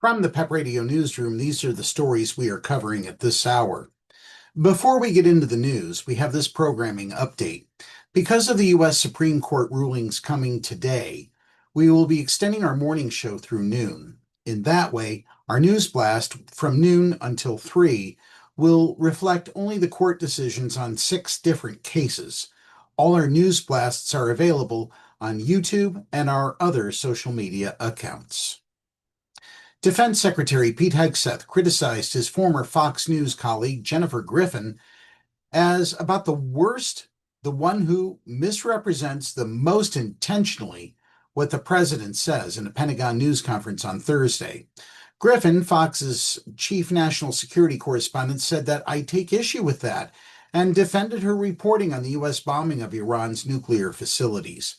From the PEP Radio Newsroom, these are the stories we are covering at this hour. Before we get into the news, we have this programming update. Because of the U.S. Supreme Court rulings coming today, we will be extending our morning show through noon. In that way, our news blast from noon until 3 will reflect only the court decisions on 6 different cases. All our news blasts are available on YouTube and our other social media accounts. Defense Secretary Pete Hegseth criticized his former Fox News colleague Jennifer Griffin as about the worst, the one who misrepresents the most intentionally what the president says in a Pentagon news conference on Thursday. Griffin, Fox's chief national security correspondent, said that I take issue with that and defended her reporting on the U.S. bombing of Iran's nuclear facilities.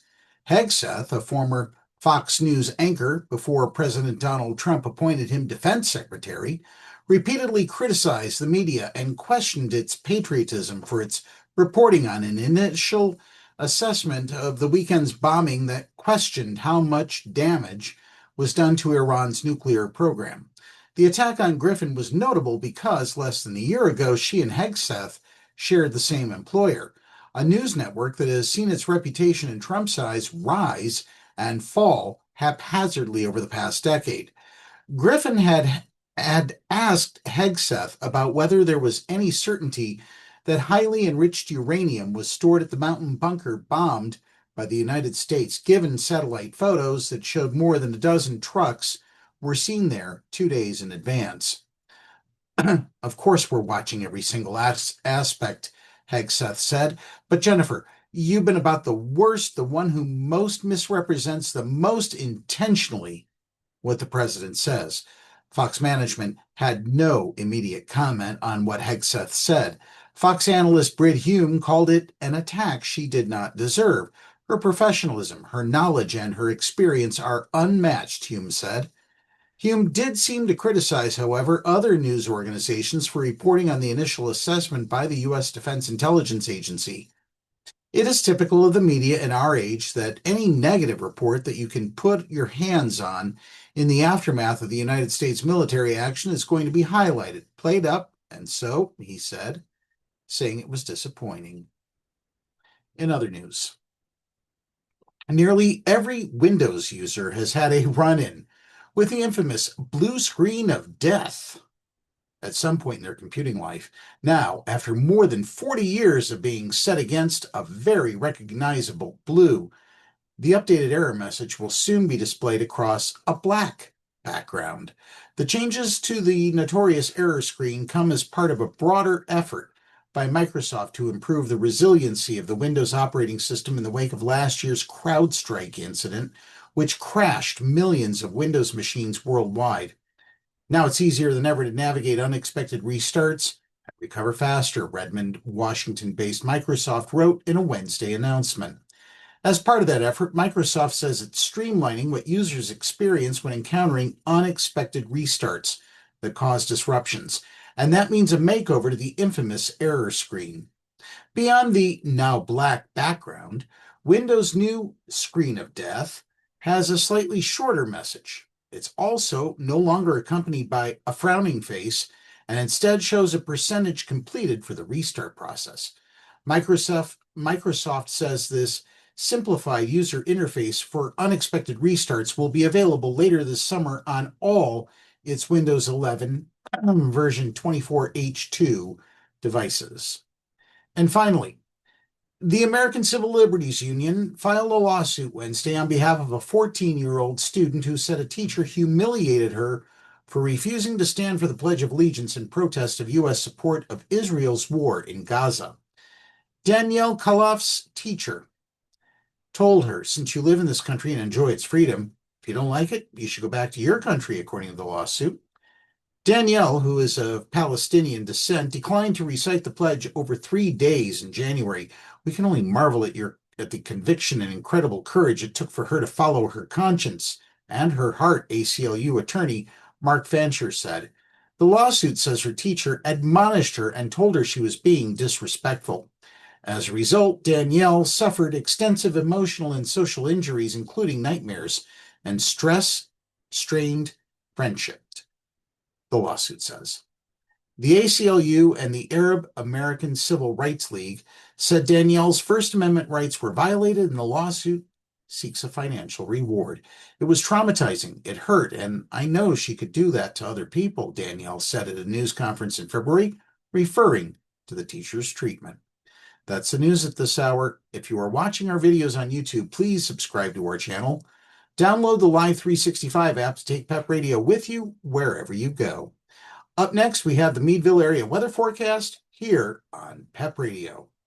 Hegseth, a former Fox News anchor before President Donald Trump appointed him defense secretary, repeatedly criticized the media and questioned its patriotism for its reporting on an initial assessment of the weekend's bombing that questioned how much damage was done to Iran's nuclear program. The attack on Griffin was notable because less than a year ago, she and Hegseth shared the same employer, a news network that has seen its reputation in Trump's eyes rise and fall haphazardly over the past decade. Griffin had asked Hegseth about whether there was any certainty that highly enriched uranium was stored at the mountain bunker bombed by the United States, given satellite photos that showed more than a dozen trucks were seen there 2 days in advance. Of course, we're watching every single aspect, Hegseth said, but Jennifer, you've been about the worst, the one who most misrepresents the most intentionally what the president says. Fox management had no immediate comment on what Hegseth said. Fox analyst Brit Hume called it an attack she did not deserve. Her professionalism, her knowledge, and her experience are unmatched, Hume said. Hume did seem to criticize, however, other news organizations for reporting on the initial assessment by the U.S. Defense Intelligence Agency. It is typical of the media in our age that any negative report that you can put your hands on in the aftermath of the United States military action is going to be highlighted, played up, and so, he said, saying it was disappointing. In other news, nearly every Windows user has had a run-in with the infamous blue screen of death at some point in their computing life. Now, after more than 40 years of being set against a very recognizable blue, the updated error message will soon be displayed across a black background. The changes to the notorious error screen come as part of a broader effort by Microsoft to improve the resiliency of the Windows operating system in the wake of last year's CrowdStrike incident, which crashed millions of Windows machines worldwide. Now it's easier than ever to navigate unexpected restarts and recover faster, Redmond, Washington-based Microsoft wrote in a Wednesday announcement. As part of that effort, Microsoft says it's streamlining what users experience when encountering unexpected restarts that cause disruptions, and that means a makeover to the infamous error screen. Beyond the now black background, Windows' new screen of death has a slightly shorter message. It's also no longer accompanied by a frowning face and instead shows a percentage completed for the restart process. Microsoft says this simplified user interface for unexpected restarts will be available later this summer on all its Windows 11 version 24H2 devices. And finally, the American Civil Liberties Union filed a lawsuit Wednesday on behalf of a 14-year-old student who said a teacher humiliated her for refusing to stand for the Pledge of Allegiance in protest of U.S. support of Israel's war in Gaza. Danielle Kaloff's teacher told her, since you live in this country and enjoy its freedom, if you don't like it, you should go back to your country, according to the lawsuit. Danielle, who is of Palestinian descent, declined to recite the pledge over 3 days in January. We can only marvel at the conviction and incredible courage it took for her to follow her conscience and her heart, ACLU attorney Mark Fancher said. The lawsuit says her teacher admonished her and told her she was being disrespectful. As a result, Danielle suffered extensive emotional and social injuries, including nightmares and stress, strained friendship, the lawsuit says. The ACLU and the Arab American Civil Rights League said Danielle's First Amendment rights were violated and the lawsuit seeks a financial reward. It was traumatizing. It hurt, and I know she could do that to other people, Danielle said at a news conference in February, referring to the teacher's treatment. That's the news at this hour. If you are watching our videos on YouTube, please subscribe to our channel. Download the Live 365 app to take PEP Radio with you wherever you go. Up next, we have the Meadville area weather forecast here on PEP Radio.